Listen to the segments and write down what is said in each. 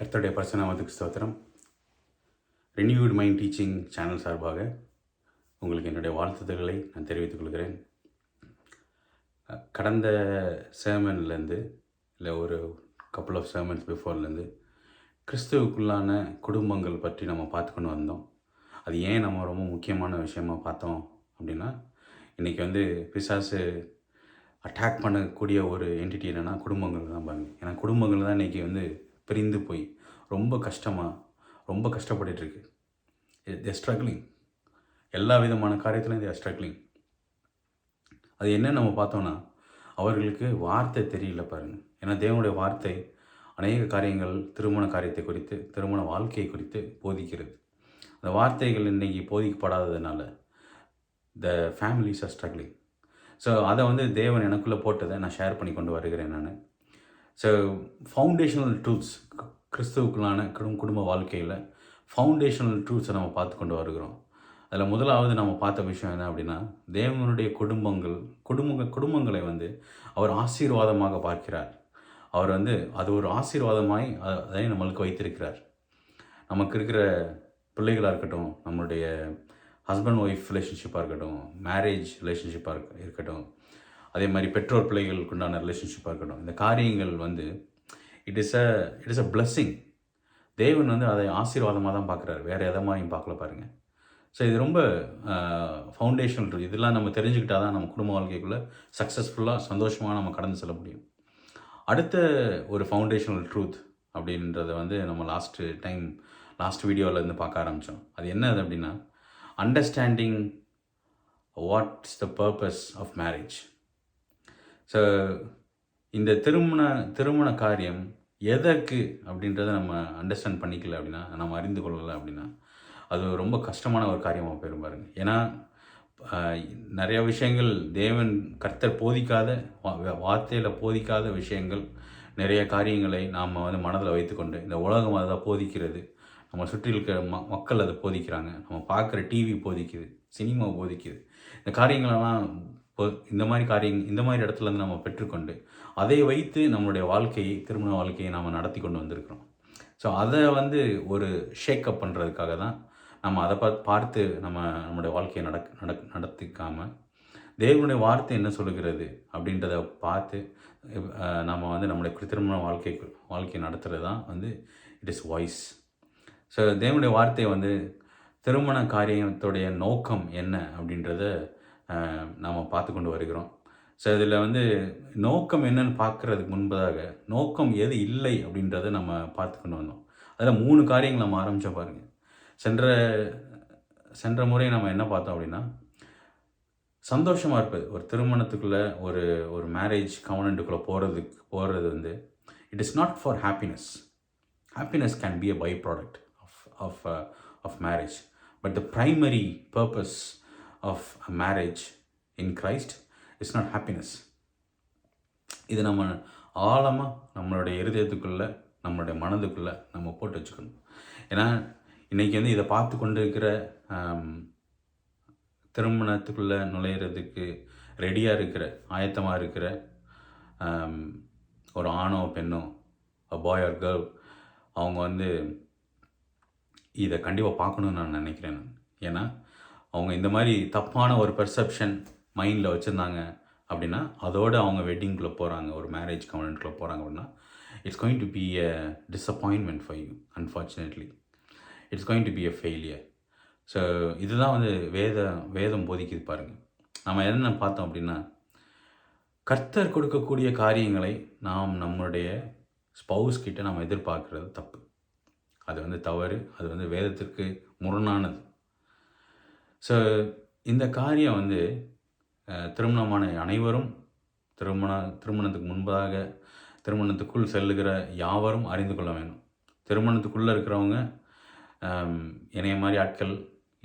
கர்த்தருடைய பரிசுநாமத்துக்கு ஸ்தோத்திரம். Renewed mind teaching channel சார்பாக உங்களுக்கு என்னுடைய வாழ்த்துதல்களை நான் தெரிவித்துக் கொள்கிறேன். கடந்த சேமன்லேருந்து இல்லை ஒரு கப்புள் ஆஃப் சேமன்ஸ் பிஃபோர்லேருந்து கிறிஸ்துவுக்குள்ளான குடும்பங்கள் பற்றி நம்ம பார்த்துக்கொண்டு வந்தோம். அது ஏன் நம்ம ரொம்ப முக்கியமான விஷயமா பார்த்தோம் அப்படின்னா, இன்றைக்கி பிசாசு அட்டாக் பண்ணக்கூடிய ஒரு என்டிட்டி என்னென்னா குடும்பங்கள் தான் பாருங்கள். ஏன்னா குடும்பங்கள் தான் இன்றைக்கி பிரிந்து போய் ரொம்ப கஷ்டப்பட்டுருக்கு. தே ஸ்ட்ரகிளிங். எல்லா விதமான காரியத்திலும் தே ஸ்ட்ரகிளிங். அது என்ன நம்ம பார்த்தோன்னா, அவர்களுக்கு வார்த்தை தெரியல பாருங்கள். ஏன்னா தேவனுடைய வார்த்தை அநேக காரியங்கள் திருமண காரியத்தை குறித்து, திருமண வாழ்க்கையை குறித்து போதிக்கிறது. அந்த வார்த்தைகள் இன்றைக்கி போதிக்கப்படாததுனால the families are struggling. So அதை தேவன் எனக்குள்ளே போட்டதை நான் ஷேர் பண்ணி கொண்டு வருகிறேன் நான். ஸோ ஃபவுண்டேஷனல் ட்ரூத்ஸ், கிறிஸ்துவுக்குள்ளான குடும்ப வாழ்க்கையில் ஃபவுண்டேஷனல் ட்ரூத்ஸை நம்ம பார்த்து கொண்டு வருகிறோம். அதில் முதலாவது நம்ம பார்த்த விஷயம் என்ன அப்படின்னா, தேவனுடைய குடும்பங்களை அவர் ஆசீர்வாதமாக பார்க்கிறார். அவர் அது ஒரு ஆசீர்வாதமாய் அதை நம்மளுக்கு வைத்திருக்கிறார். நமக்கு இருக்கிற பிள்ளைகளாக இருக்கட்டும், நம்மளுடைய ஹஸ்பண்ட் ஒய்ஃப் ரிலேஷன்ஷிப்பாக இருக்கட்டும், மேரேஜ் ரிலேஷன்ஷிப்பாக இருக்கட்டும், அதே மாதிரி பெற்றோர் பிள்ளைகளுக்கு உண்டான ரிலேஷன்ஷிப்பாக இருக்கட்டும், இந்த காரியங்கள் இட் இஸ் அ பிளஸ்ஸிங். தேவன் அதை ஆசீர்வாதமாக தான் பார்க்குறாரு, வேறு எதை மாதிரியும் பார்க்கல பாருங்கள். ஸோ இது ரொம்ப ஃபவுண்டேஷனல் ட்ரூத். இதெல்லாம் நம்ம தெரிஞ்சுக்கிட்டால் தான் நம்ம குடும்ப வாழ்க்கைக்குள்ளே சக்ஸஸ்ஃபுல்லாக சந்தோஷமாக நம்ம கடந்து செல்ல முடியும். அடுத்த ஒரு ஃபவுண்டேஷனல் ட்ரூத் அப்படின்றத நம்ம லாஸ்ட் வீடியோவிலேருந்து பார்க்க ஆரம்பித்தோம். அது என்னது அப்படின்னா, understanding what's the purpose of marriage. So இந்த திருமண காரியம் எதற்கு அப்படின்றத நம்ம அண்டர்ஸ்டாண்ட் பண்ணிக்கல அப்படின்னா, நம்ம அறிந்து கொள்ளலை அப்படின்னா, அது ரொம்ப கஷ்டமான ஒரு காரியமாக போயிடும் பாருங்க. ஏன்னா நிறைய விஷயங்கள் கர்த்தர் போதிக்காத, வார்த்தையில் போதிக்காத விஷயங்கள், நிறைய காரியங்களை நாம் மனதில் வைத்துக்கொண்டு, இந்த உலகம் அதை போதிக்கிறது, நம்ம சுற்றி இருக்கிற மக்கள் அதை போதிக்கிறாங்க, நம்ம பார்க்குற டிவி போதிக்குது, சினிமா போதிக்குது. இந்த காரியங்களெல்லாம் இந்த மாதிரி இடத்துலேருந்து நம்ம பெற்றுக்கொண்டு அதை வைத்து நம்மளுடைய திருமண வாழ்க்கையை நாம் நடத்தி கொண்டு வந்திருக்கிறோம். ஸோ அதை ஒரு ஷேக்கப் பண்ணுறதுக்காக தான் நம்ம அதை பார்த்து நம்மளுடைய வாழ்க்கையை நடத்திக்காமல், தேவனுடைய வார்த்தை என்ன சொல்லுகிறது அப்படின்றத பார்த்து நம்ம நம்மளுடைய திருமண வாழ்க்கை நடத்துகிறது தான் இட் இஸ் வாய்ஸ். ஸோ தேவனுடைய வார்த்தை திருமண காரியத்துடைய நோக்கம் என்ன அப்படின்றத நாம் பார்த்து கொண்டு வருகிறோம். ஸோ இதில் நோக்கம் என்னன்னு பார்க்குறதுக்கு முன்பதாக நோக்கம் எது இல்லை அப்படின்றத நம்ம பார்த்து கொண்டு வந்தோம். அதில் 3 காரியங்கள் நம்ம ஆரம்பித்தோம் பாருங்கள். சென்ற முறை நம்ம என்ன பார்த்தோம் அப்படின்னா, சந்தோஷமாக இருப்பது. ஒரு திருமணத்துக்குள்ளே ஒரு மேரேஜ் கவனண்ட்டுக்குள்ளே போகிறது it is not for happiness. Happiness can be a by product of marriage, but the primary purpose of a marriage in Christ is not happiness. இது நம்ம ஆழமாக நம்மளுடைய இருதயத்துக்குள்ளே, நம்மளுடைய மனதுக்குள்ளே நம்ம போட்டு வச்சுக்கணும். ஏன்னா இன்றைக்கி இதை பார்த்து கொண்டு இருக்கிற திருமணத்துக்குள்ளே நுழையிறதுக்கு ரெடியாக இருக்கிற, ஆயத்தமாக இருக்கிற ஒரு ஆணோ பெண்ணோ, பாய் ஆர் கேர்ள், அவங்க இதை கண்டிப்பாக பார்க்கணுன்னு நான் நினைக்கிறேன். ஏன்னா அவங்க இந்த மாதிரி தப்பான ஒரு பெர்செப்ஷன் மைண்டில் வச்சுருந்தாங்க அப்படின்னா, அதோடு அவங்க வெட்டிங்குள்ளே போகிறாங்க, ஒரு மேரேஜ் கவர்னன்ட்குள்ளே போகிறாங்க அப்படின்னா, it's going to be a disappointment for you. Unfortunately it's going to be a failure. So இதுதான் வேதம் போதிக்குது பாருங்கள். நம்ம என்ன பார்த்தோம் அப்படின்னா, கர்த்தர் கொடுக்கக்கூடிய காரியங்களை நாம் நம்மளுடைய ஸ்பவுஸ் கிட்ட நாம் எதிர்பார்க்குறது தப்பு. அது தவறு. அது வேதத்திற்கு முரணானது. ஸோ இந்த காரியம் திருமணமான அனைவரும், திருமணத்துக்கு முன்பதாக திருமணத்துக்குள் செல்லுகிற யாவரும் அறிந்து கொள்ள வேண்டும். திருமணத்துக்குள்ளே இருக்கிறவங்க, இணைய மாதிரி ஆட்கள்,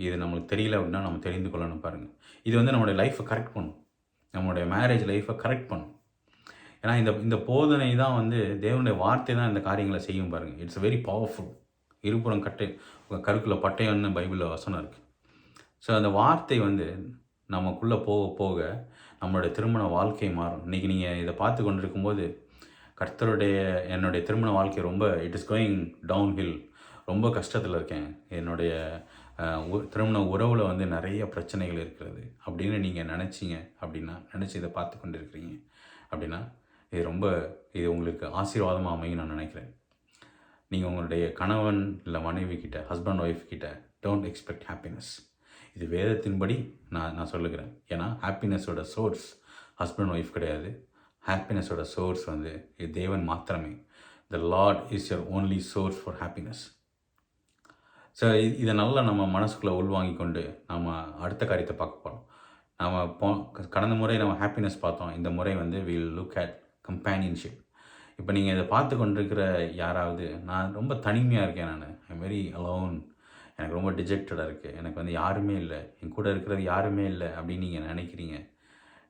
இது நம்மளுக்கு தெரியல அப்படின்னா நம்ம தெரிந்து கொள்ளணும் பாருங்கள். இது நம்மளுடைய லைஃப்பை கரெக்ட் பண்ணும், நம்மளுடைய மேரேஜ் லைஃப்பை கரெக்ட் பண்ணும். ஏன்னா இந்த போதனை தான் தேவனுடைய வார்த்தை தான் இந்த காரியங்களை செய்யும் பாருங்கள். It's very powerful. இருபுறம் கருக்குள்ள பட்டயம்னு பைபிளில் வசனம் இருக்குது. ஸோ அந்த வார்த்தை நமக்குள்ளே போக போக நம்மளுடைய திருமண வாழ்க்கை மாறும். இன்றைக்கி நீங்கள் இதை பார்த்து கொண்டு இருக்கும்போது என்னுடைய திருமண வாழ்க்கை ரொம்ப it is going down hill, ரொம்ப கஷ்டத்தில் இருக்கேன், என்னுடைய திருமண உறவில் வந்து நிறைய பிரச்சனைகள் இருக்கிறது அப்படின்னு நீங்கள் நினச்சி இதை பார்த்து கொண்டு இருக்கிறீங்க அப்படின்னா இது உங்களுக்கு ஆசீர்வாதமாக அமையும் நான் நினைக்கிறேன். நீங்கள் உங்களுடைய கணவன் இல்லை மனைவி கிட்ட, ஹஸ்பண்ட் ஒய்ஃப் கிட்ட டோன்ட் எக்ஸ்பெக்ட் ஹாப்பினஸ். இது வேதத்தின்படி நான் சொல்லுகிறேன். ஏன்னா ஹாப்பினஸோட சோர்ஸ் ஹஸ்பண்ட் ஒய்ஃப் கிடையாது. ஹாப்பினஸோட சோர்ஸ் வந்து இது தேவன் மாத்திரமே. The lord is your only source for happiness. So இதை நல்லா நம்ம மனசுக்குள்ளே உள்வாங்கி கொண்டு நம்ம அடுத்த காரியத்தை பார்க்க போகிறோம். கடந்த முறை நம்ம ஹாப்பினஸ் பார்த்தோம். இந்த முறை வந்து வில் லுக் அட் கம்பேனியன்ஷிப். இப்போ நீங்கள் இதை பார்த்து கொண்டிருக்கிற யாராவது, நான் ரொம்ப தனிமையாக இருக்கேன், ஐம் வெரி அலோன், எனக்கு ரொம்ப டிஜெக்டடாக இருக்குது, எனக்கு வந்து யாருமே இல்லை, என் கூட இருக்கிறது யாருமே இல்லை அப்படின்னு நீங்கள் நினைக்கிறீங்க.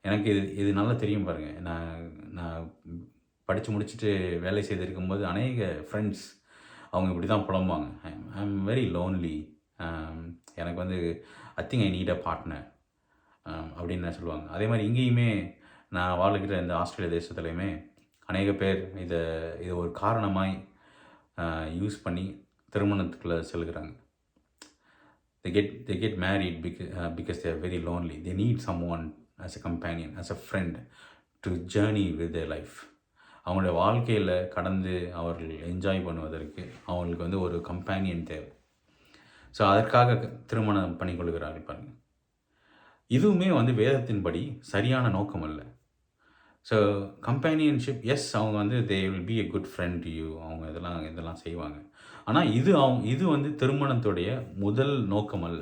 எனக்கு இது நல்லா தெரியும் பாருங்கள். நான் படித்து முடிச்சுட்டு வேலை செய்திருக்கும்போது அநேக ஃப்ரெண்ட்ஸ் அவங்க இப்படி தான் புலம்புவாங்க. ஐ எம் வெரி லோன்லி, எனக்கு வந்து I think I need a partner அப்படின்னு சொல்லுவாங்க. அதே மாதிரி இங்கேயுமே நான் வாழ்கிற இந்த ஆஸ்திரேலியா தேசத்துலையுமே அநேக பேர் இதை ஒரு காரணமாய் யூஸ் பண்ணி திருமணத்துக்குள்ளே செல்கிறாங்க. they get married because they are very lonely. They need someone as a companion, as a friend to journey with their life. அவங்களுடைய வாழ்க்கையில் கடந்து அவர்கள் என்ஜாய் பண்ணுவதற்கு அவங்களுக்கு வந்து ஒரு கம்பேனியன் தேவை. ஸோ அதற்காக திருமணம் பண்ணிக்கொள்கிறார்கள் பாருங்கள். இதுவுமே வந்து வேதத்தின்படி சரியான நோக்கம் அல்ல. ஸோ கம்பேனியன்ஷிப், எஸ், அவங்க வந்து they will be a good friend to you, அவங்க இதெல்லாம் செய்வாங்க. ஆனால் இது வந்து திருமணத்துடைய முதல் நோக்கம் அல்ல,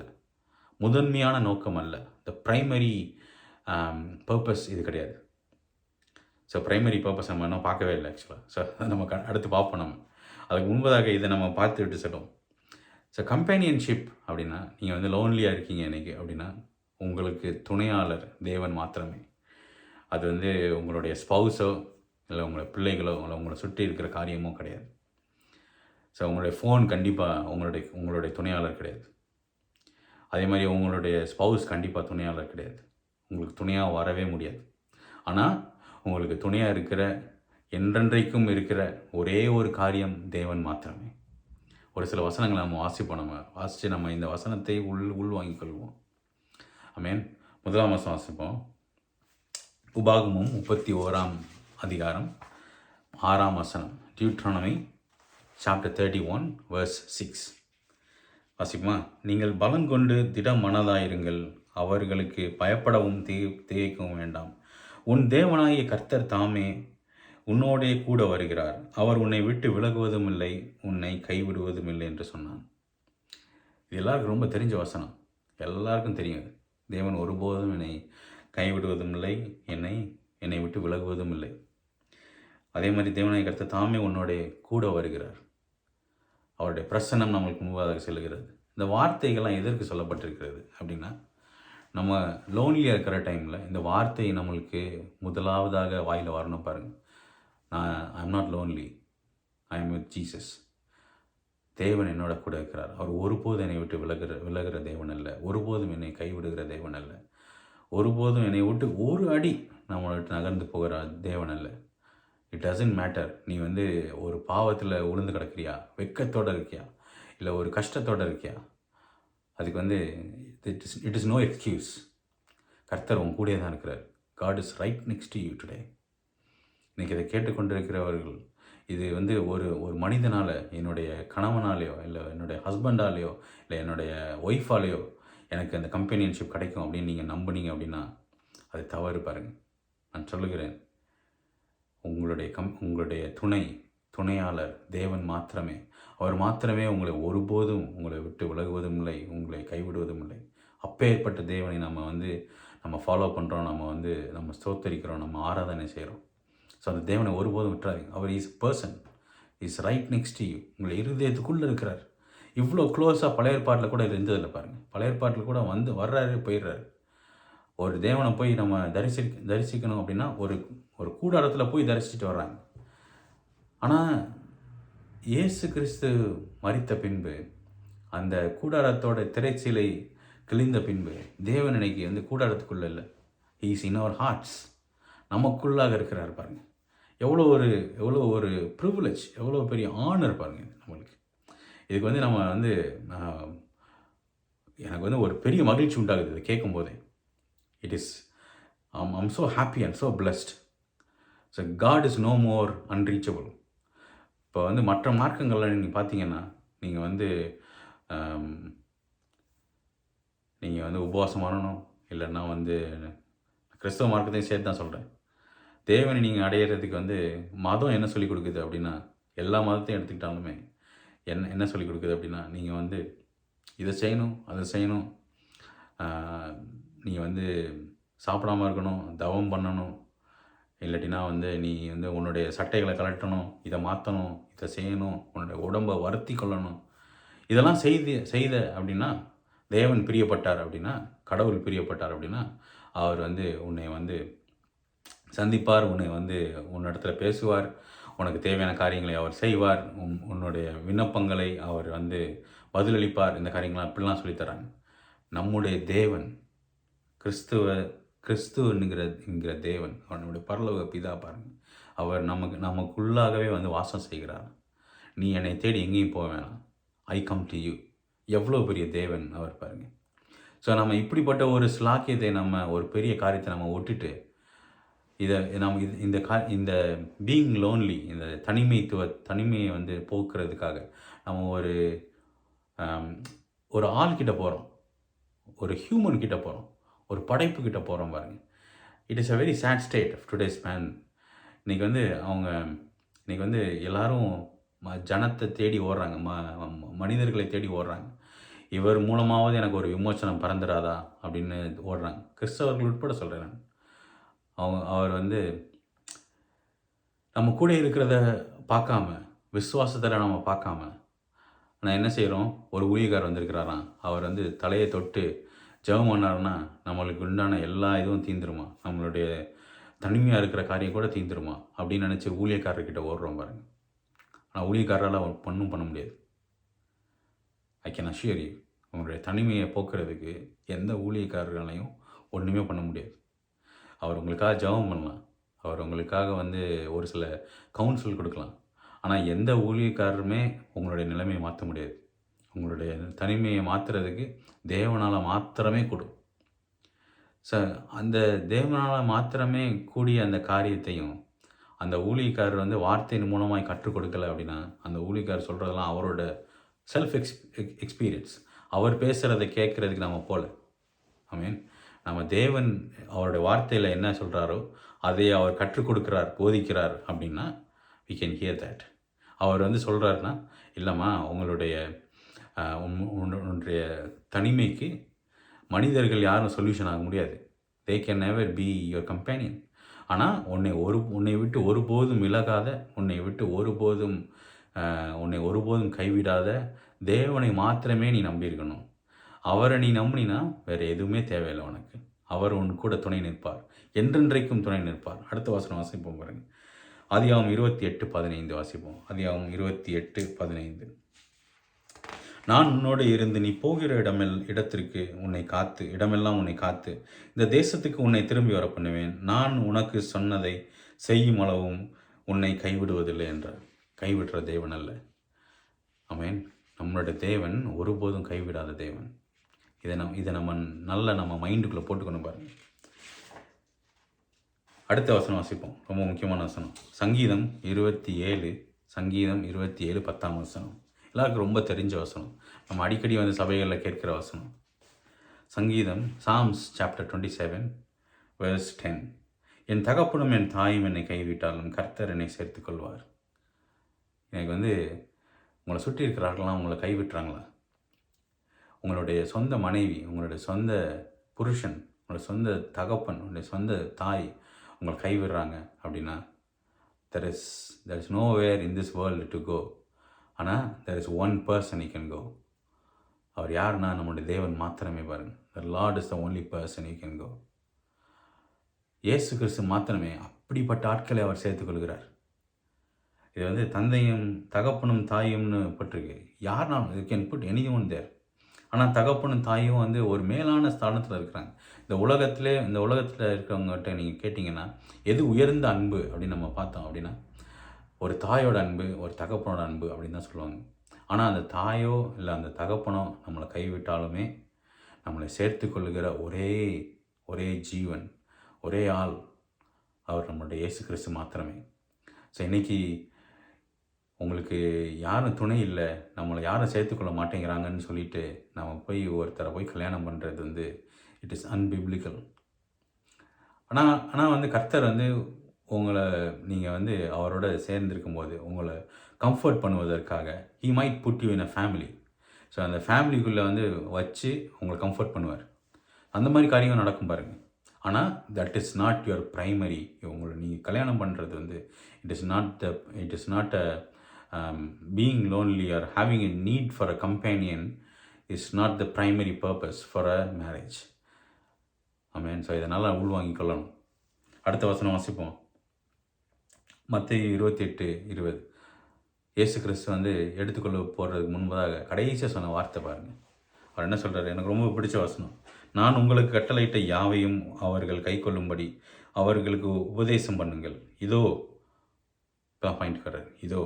முதன்மையான நோக்கம் அல்ல. த ப்ரைமரி பர்பஸ் இது கிடையாது. ஸோ ப்ரைமரி பர்பஸ் நம்ம இன்னும் பார்க்கவே இல்லை ஆக்சுவலாக. ஸோ நம்ம அடுத்து பார்ப்போம். நம்ம அதுக்கு முன்பதாக இதை நம்ம பார்த்துட்டு சொல்லுவோம். ஸோ கம்பேனியன்ஷிப் அப்படின்னா, நீங்கள் வந்து லோன்லியாக இருக்கீங்க இன்றைக்கி அப்படின்னா, உங்களுக்கு துணையாளர் தேவன் மாத்திரமே. அது வந்து உங்களுடைய ஸ்பௌஸோ இல்லை உங்களுடைய பிள்ளைகளோ இல்லை உங்களை சுற்றி இருக்கிற காரியமோ கிடையாது. ஸோ உங்களுடைய ஃபோன் கண்டிப்பாக உங்களுடைய துணையாளர் கிடையாது. அதே மாதிரி உங்களுடைய ஸ்பௌஸ் கண்டிப்பாக துணையாளர் கிடையாது. உங்களுக்கு துணையாக வரவே முடியாது. ஆனால் உங்களுக்கு துணையாக இருக்கிற, என்றென்றைக்கும் இருக்கிற ஒரே ஒரு காரியம் தேவன் மாத்திரமே. ஒரு சில வசனங்களை நம்ம வாசித்து நம்ம இந்த வசனத்தை உள்வாங்கிக் கொள்வோம். ஆமென். முதலாம் வசனம் வாசிப்போம். உபாகமம் 31 அதிகாரம் 6 வசனம். Deuteronomy chapter 31 verse 6 வாசிப்போமா? நீங்கள் பலன் கொண்டு திட மனதாயிருங்கள், அவர்களுக்கு பயப்படவும் திகைக்கவும் வேண்டாம். உன் தேவனாகிய கர்த்தர் தாமே உன்னோடே கூட வருகிறார், அவர் உன்னை விட்டு விலகுவதும் இல்லை, உன்னை கைவிடுவதும் இல்லை என்று சொன்னான். இது எல்லாருக்கும் ரொம்ப தெரிஞ்ச வசனம், எல்லாருக்கும் தெரியும். தேவன் ஒருபோதும் என்னை கைவிடுவதும் இல்லை, என்னை விட்டு விலகுவதும் இல்லை. அதே மாதிரி தேவனாகிய கர்த்தர் தாமே உன்னோடே கூட வருகிறார், அவருடைய பிரசன்னம் நம்மளுக்கு முன்பாக செல்கிறது. இந்த வார்த்தைகள்லாம் எதற்கு சொல்லப்பட்டிருக்கிறது அப்படின்னா, நம்ம லோன்லியாக இருக்கிற டைமில் இந்த வார்த்தை நம்மளுக்கு முதலாவதாக வாயில் வரணும் பாருங்கள். I am not lonely, I am with Jesus. தேவன் என்னோட கூட இருக்கிறார். அவர் ஒருபோதும் என்னை விட்டு விலகிற தேவன் அல்ல, ஒருபோதும் என்னை கைவிடுகிற தேவன் அல்ல, ஒருபோதும் என்னை விட்டு ஒரு அடி நம்மளை விட்டு நகர்ந்து போகிற தேவன் அல்ல. இட் டசன்ட் மேட்டர், நீ வந்து ஒரு பாவத்தில் உளுந்து கிடக்கிறியா, வெக்கத்தோடு இருக்கியா, இல்லை ஒரு கஷ்டத்தோடு இருக்கியா, அதுக்கு வந்து இட் இஸ் நோ எக்ஸ்கியூஸ். கர்த்தர் உன் கூடயே தான் இருக்கிறார். God is right next to you today. இன்றைக்கி இதை கேட்டுக்கொண்டிருக்கிறவர்கள், இது வந்து ஒரு மனிதனால், என்னுடைய கணவனாலேயோ இல்லை என்னுடைய ஹஸ்பண்டாலேயோ இல்லை என்னுடைய ஒய்ஃபாலேயோ எனக்கு அந்த கம்பெனியன்ஷிப் கிடைக்கும் அப்படின்னு நீங்கள் நம்புனீங்க அப்படின்னா அது தவறு பாருங்கள். நான் சொல்லுகிறேன், உங்களுடைய துணையாளர் தேவன் மாத்திரமே. அவர் மாத்திரமே உங்களை ஒருபோதும் உங்களை விட்டு விலகுவதும் இல்லை, உங்களை கைவிடுவதும் இல்லை. அப்பேற்பட்ட தேவனை நம்ம ஃபாலோ பண்ணுறோம், நம்ம ஸ்தோத்தரிக்கிறோம், நம்ம ஆராதனை செய்கிறோம். ஸோ அந்த தேவனை ஒருபோதும் விட்டுறாதீங்க. அவர் is person, is right next to you, உங்களை இருதயத்துக்குள்ளே இருக்கிறார். இவ்வளோ க்ளோஸாக பழைய ஏற்பாட்டில் கூட இருந்ததில்லை பாருங்கள். பழைய ஏற்பாட்டில் கூட வர்றாரு போயிடுறாரு. ஒரு தேவனை போய் நம்ம தரிசிக்கணும் அப்படின்னா ஒரு கூடாரத்தில் போய் தரிசிச்சுட்டு வர்றாங்க. ஆனால் இயேசு கிறிஸ்து மரித்த பின்பு அந்த கூடாரத்தோட திரைச்சீலை கிழிந்த பின்பு தேவன் இன்னைக்கு கூடாரத்துக்குள்ளே இல்லை, he is in our hearts, நமக்குள்ளாக இருக்கிறார் பாருங்கள். எவ்வளோ ஒரு ப்ரிவிலேஜ், எவ்வளோ பெரிய ஆனர் பாருங்கள் நம்மளுக்கு. இதுக்கு வந்து நம்ம வந்து எனக்கு வந்து ஒரு பெரிய மகிழ்ச்சி உண்டாகுது இதை கேட்கும் போதே. It is I'm so happy and so blessed. So God is no more unreachable. இப்போ வந்து மற்ற மார்க்கங்களில் நீங்கள் பார்த்தீங்கன்னா, நீங்கள் வந்து நீங்கள் வந்து உபவாசம் பண்ணணும், இல்லைன்னா வந்து கிறிஸ்தவ மார்க்கத்தையும் சேர்த்து தான் சொல்கிறேன். தேவனை நீங்கள் அடையிறதுக்கு வந்து மதம் என்ன சொல்லிக் கொடுக்குது அப்படின்னா, எல்லா மதத்தையும் எடுத்துக்கிட்டாலுமே என்ன சொல்லிக் கொடுக்குது அப்படின்னா, நீங்கள் வந்து இதை செய்யணும், அதை செய்யணும், நீ வந்து சாப்பிடாம இருக்கணும், தவம் பண்ணணும், இல்லாட்டினா வந்து நீ வந்து உன்னுடைய சட்டைகளை கலட்டணும், இதை மாற்றணும், இதை செய்யணும், உன்னுடைய உடம்பை வருத்தி கொள்ளணும். இதெல்லாம் செய்த அப்படின்னா தேவன் பிரியப்பட்டார் அப்படின்னா, கடவுள் பிரியப்பட்டார் அப்படின்னா, அவர் வந்து உன்னை வந்து சந்திப்பார், உன்னை வந்து உன்னிடத்துல பேசுவார், உனக்கு தேவையான காரியங்களை அவர் செய்வார், உன்னுடைய விண்ணப்பங்களை அவர் வந்து பதிலளிப்பார். இந்த காரியங்கள்லாம் இப்படிலாம் சொல்லித்தராங்க. நம்முடைய தேவன் கிறிஸ்துவங்கிற தேவன், அவனுடைய பரலோக பிதா பாருங்கள், அவர் நமக்குள்ளாகவே வந்து வாசம் செய்கிறார். நீ என்னை தேடி எங்கேயும் போக வேணாம், ஐ கம் டு யூ. எவ்வளோ பெரிய தேவன் அவர் பாருங்கள். ஸோ நம்ம இப்படிப்பட்ட ஒரு ஸ்லாக்கியத்தை, நம்ம ஒரு பெரிய காரியத்தை நம்ம ஒட்டுட்டு இதை நம்ம இந்த பீயிங் லோன்லி, இந்த தனிமையை வந்து போக்குறதுக்காக நம்ம ஒரு ஆள்கிட்ட போகிறோம், ஒரு ஹியூமன் கிட்ட போகிறோம், ஒரு படைப்பு கிட்ட போகிறோம் பாருங்கள். It is a very sad state of today's man. இன்றைக்கி வந்து எல்லோரும் ஜனத்தை தேடி ஓடுறாங்க, மனிதர்களை தேடி ஓடுறாங்க. இவர் மூலமாவது எனக்கு ஒரு விமோசனம் பறந்துடாதா அப்படின்னு ஓடுறாங்க. கிறிஸ்தவர்கள் உட்பட சொல்கிறேன் நான். அவர் வந்து நம்ம கூட இருக்கிறத பார்க்காம, விசுவாசத்தில் நம்ம பார்க்காம, நான் என்ன செய்கிறோம், ஒரு ஊழியக்காரர் வந்திருக்கிறாராம், அவர் வந்து தலையை தொட்டு ஜெபம் பண்ணாருன்னா நம்மளுக்கு உண்டான எல்லா இதுவும் தீந்துருமா, நம்மளுடைய தனிமையாக இருக்கிற காரியம் கூட தீந்துருமா அப்படின்னு நினச்சி ஊழியக்காரர்கிட்ட ஓடுறோம் பாருங்கள். ஆனால் ஊழியக்காரரால் ஒன்றும் பண்ண முடியாது. ஐ கேன் அஷ்யூர் யூ, உங்களுடைய தனிமையை போக்குறதுக்கு எந்த ஊழியக்காரர்களையும் ஒன்றுமே பண்ண முடியாது. அவர் உங்களுக்காக ஜெபம் பண்ணலாம், அவர் உங்களுக்காக வந்து ஒரு சில கவுன்சில் கொடுக்கலாம். ஆனால் எந்த ஊழியக்காரருமே உங்களுடைய நிலைமையை மாற்ற முடியாது. உங்களுடைய தனிமையை மாற்றுறதுக்கு தேவனால் மாத்திரமே கூடும். அந்த தேவனால் மாத்திரமே கூடிய அந்த காரியத்தையும் அந்த ஊழியக்காரர் வந்து வார்த்தையின் மூலமாக கற்றுக் கொடுக்கலை அப்படின்னா, அந்த ஊழியக்காரர் சொல்கிறதெல்லாம் அவரோட செல்ஃப் எக்ஸ்பீரியன்ஸ். அவர் பேசுகிறத கேட்குறதுக்கு நம்ம போகல. ஐ மீன், நம்ம தேவன் அவருடைய வார்த்தையில் என்ன சொல்கிறாரோ அதை அவர் கற்றுக் கொடுக்குறார், போதிக்கிறார் அப்படின்னா we can hear that. அவர் வந்து சொல்கிறாருன்னா, இல்லைம்மா, உன்னுடைய தனிமைக்கு மனிதர்கள் யாரும் சொல்யூஷன் ஆக முடியாது. they can never be your companion. ஆனால் உன்னை விட்டு ஒருபோதும் விலகாத, உன்னை ஒருபோதும் கைவிடாத தேவனை மாத்திரமே நீ நம்பியிருக்கணும். அவரை நீ நம்பினா வேறு எதுவுமே தேவையில்லை உனக்கு. அவர் உன் கூட துணை நிற்பார், என்றென்றைக்கும் துணை நிற்பார். அடுத்த வசனம் வாசிப்போம் பாருங்கள். ஆதியாகமம் 28:15 வாசிப்போம். ஆதியாகமம் 28:15. நான் உன்னோடு இருந்து நீ போகிற இடத்திற்கு இடமெல்லாம் உன்னை காத்து இந்த தேசத்துக்கு உன்னை திரும்பி வர பண்ணுவேன். நான் உனக்கு சொன்னதை செய்யும் அளவும் உன்னை கைவிடுவதில்லை என்றார். கைவிடுற தேவன் அல்ல. ஆமென். நம்மளுடைய தேவன் ஒருபோதும் கைவிடாத தேவன். இதை நம்ம மைண்டுக்குள்ளே போட்டுக்கணும் பாருங்கள். அடுத்த வசனம் வாசிப்போம், ரொம்ப முக்கியமான வசனம். சங்கீதம் 27 10ஆம் வசனம். எல்லாருக்கும் ரொம்ப தெரிஞ்ச வசனம், நம்ம அடிக்கடி வந்து சபைகளில் கேட்குற வசனம். சங்கீதம், Psalms chapter 27 verse 10. என் தகப்பனும் என் தாயும் என்னை கைவிட்டாலும் கர்த்தர் என்னை சேர்த்துக்கொள்வார். எனக்கு வந்து உங்களை சுற்றி இருக்கிறார்களாம் உங்களை கைவிட்டுறாங்களா? உங்களுடைய சொந்த மனைவி, உங்களுடைய சொந்த புருஷன், உங்களுடைய சொந்த தகப்பன், உங்களுடைய சொந்த தாய் உங்களை கைவிடுறாங்க அப்படின்னா, there is nowhere in this world to go. ஆனால் there is one person you can go. அவர் யாருன்னா நம்முடைய தேவன் மாத்திரமே பாருங்கள். The Lord is the only person you can go. இயேசு கிறிஸ்து மாத்திரமே அப்படிப்பட்ட ஆட்களை அவர் சேர்த்துக்கொள்கிறார். இது வந்து தந்தையும் தகப்பனும் தாயும்னு பட்டிருக்கு. யாருனாலும் you can put anyone there. ஆனால் தகப்பனும் தாயும் வந்து ஒரு மேலான ஸ்தானத்தில் இருக்கிறாங்க. இந்த உலகத்தில் இருக்கிறவங்ககிட்ட நீங்கள் கேட்டிங்கன்னா எது உயர்ந்த அன்பு அப்படின்னு நம்ம பார்த்தோம் அப்படின்னா ஒரு தாயோட அன்பு, ஒரு தகப்பனோட அன்பு அப்படின்னு தான் சொல்லுவாங்க. ஆனால் அந்த தாயோ இல்லை அந்த தகப்பனோ நம்மளை கைவிட்டாலுமே நம்மளை சேர்த்து கொள்ளுகிற ஒரே ஜீவன், ஒரே ஆள் அவர் நம்மளுடைய இயேசு கிறிஸ்து மாத்திரமே. ஸோ இன்றைக்கி உங்களுக்கு யாரும் துணை இல்லை, நம்மளை யாரும் சேர்த்துக்கொள்ள மாட்டேங்கிறாங்கன்னு சொல்லிட்டு நம்ம ஒருத்தரை போய் கல்யாணம் பண்ணுறது வந்து இட் இஸ் அன்பிப்ளிக்கல். ஆனால் வந்து கர்த்தர் வந்து உங்களை நீங்கள் வந்து அவரோட சேர்ந்திருக்கும் போது உங்களை கம்ஃபர்ட் பண்ணுவதற்காக he might put you in a family. So அந்த ஃபேமிலிக்குள்ளே வந்து வச்சு உங்களை கம்ஃபர்ட் பண்ணுவார். அந்த மாதிரி காரியம் நடக்கும் பாருங்கள். ஆனால் that is not your primary. உங்களை நீங்கள் கல்யாணம் பண்ணுறது வந்து it is not a being lonely are having a need for a companion is not the primary purpose for a marriage. Amen. So இதனால் உள்வாங்கிக் கொள்ளணும். அடுத்த வசனம் வாசிப்போம். மத்தேயு 28:20. இயேசு கிறிஸ்து வந்து எடுத்துக்கொள்ள போகிறதுக்கு முன்பதாக கடைசியாக சொன்ன வார்த்தை பாருங்கள். அவர் என்ன சொல்கிறார்? எனக்கு ரொம்ப பிடிச்ச வசனம். நான் உங்களுக்கு கட்டளையிட்ட யாவையும் அவர்கள் கை கொள்ளும்படி அவர்களுக்கு உபதேசம் பண்ணுங்கள். இதோ பாயிண்ட், இதோ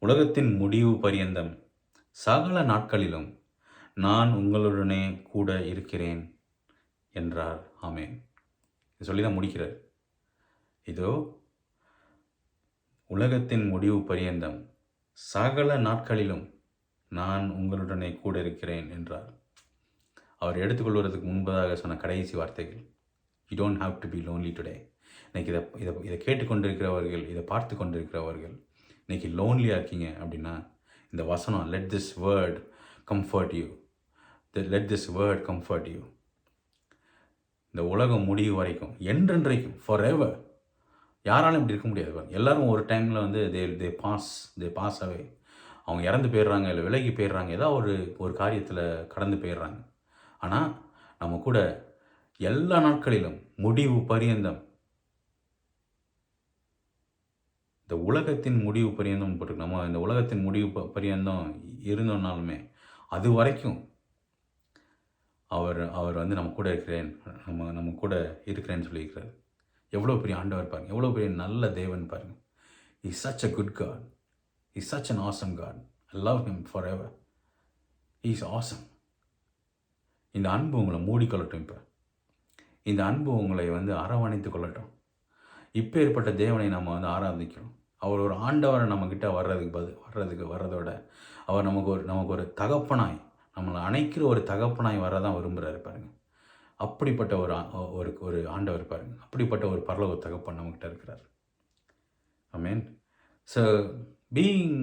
உலகத்தின் முடிவு பரியந்தம் சகல நாட்களிலும் நான் உங்களுடனே கூட இருக்கிறேன் என்றார். ஆமேன். சொல்லி தான் முடிக்கிறார். இதோ உலகத்தின் முடிவு பரியந்தம் சகல நாட்களிலும் நான் உங்களுடனே கூட இருக்கிறேன் என்றார். அவர் எடுத்துக்கொள்வதற்கு முன்பதாக சொன்ன கடைசி வார்த்தைகள். You don't have to be lonely today. இன்றைக்கி இதை கேட்டுக்கொண்டிருக்கிறவர்கள், இதை பார்த்து கொண்டிருக்கிறவர்கள் இன்றைக்கி லோன்லியாக இருக்கீங்க அப்படின்னா இந்த வசனம் let this word comfort you. இந்த உலகம் முடிவு வரைக்கும், என்றென்றைக்கும், ஃபார் எவர். யாராலும் இப்படி இருக்க முடியாது. எல்லாரும் ஒரு டைமில் வந்து தே பாஸ் அவே. அவங்க இறந்து போயிடுறாங்க, இல்லை விலகி போயிடுறாங்க, ஏதாவது ஒரு காரியத்தில் கடந்து போயிடுறாங்க. ஆனால் நம்ம கூட எல்லா நாட்களிலும் முடிவு பரியந்தம், இந்த உலகத்தின் முடிவு பரியந்தம் போட்டு நம்ம இந்த உலகத்தின் முடிவு பரியந்தம் இருந்தோம்னாலுமே அது வரைக்கும் அவர் வந்து நம்ம கூட இருக்கிறேன், நம்ம கூட இருக்கிறேன்னு சொல்லியிருக்கிறார். எவ்வளோ பெரிய ஆண்டவர் பாருங்கள், எவ்வளோ பெரிய நல்ல தேவன் பாருங்கள். Is such a good God, is such an awesome God. I love him forever. Is awesome. இந்த அன்பு உங்களை மூடிக்கொள்ளட்டும். இப்போ இந்த அன்பு உங்களை வந்து அரவணைத்து கொள்ளட்டும். இப்போ ஏற்பட்ட தேவனை நம்ம வந்து ஆராதிக்கிறோம். அவர் ஒரு ஆண்டவரை நம்மக்கிட்ட வர்றதோட அவர் நமக்கு ஒரு தகப்பனாய், நம்மளை அணைக்கிற ஒரு தகப்பனாய் வரதான் விரும்புகிறாரு பாருங்கள். அப்படிப்பட்ட ஒரு ஆண்டவர் பாருங்கள். அப்படிப்பட்ட ஒரு பரலோக தகப்பன் நம்மகிட்ட இருக்கிறார். ஆமேன். ஸோ பீயிங்